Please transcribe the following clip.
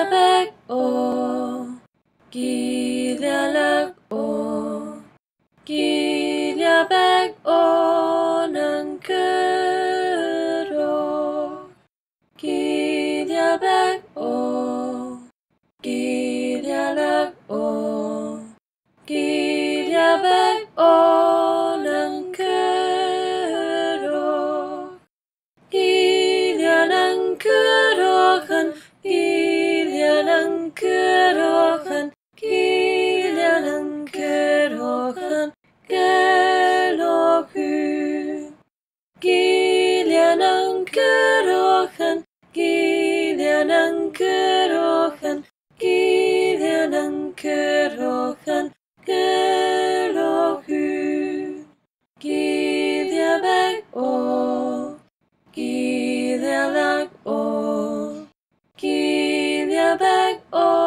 bek o, gilyak o, bek o ng kero, bek o, gilyak o, bek o ng kero, ng kerohan, ng kerohan, ng kerohan, kerohu, ng kerohan, ng kerohan, ng kerohan, kerohu, bek o, gilyak o, bek o.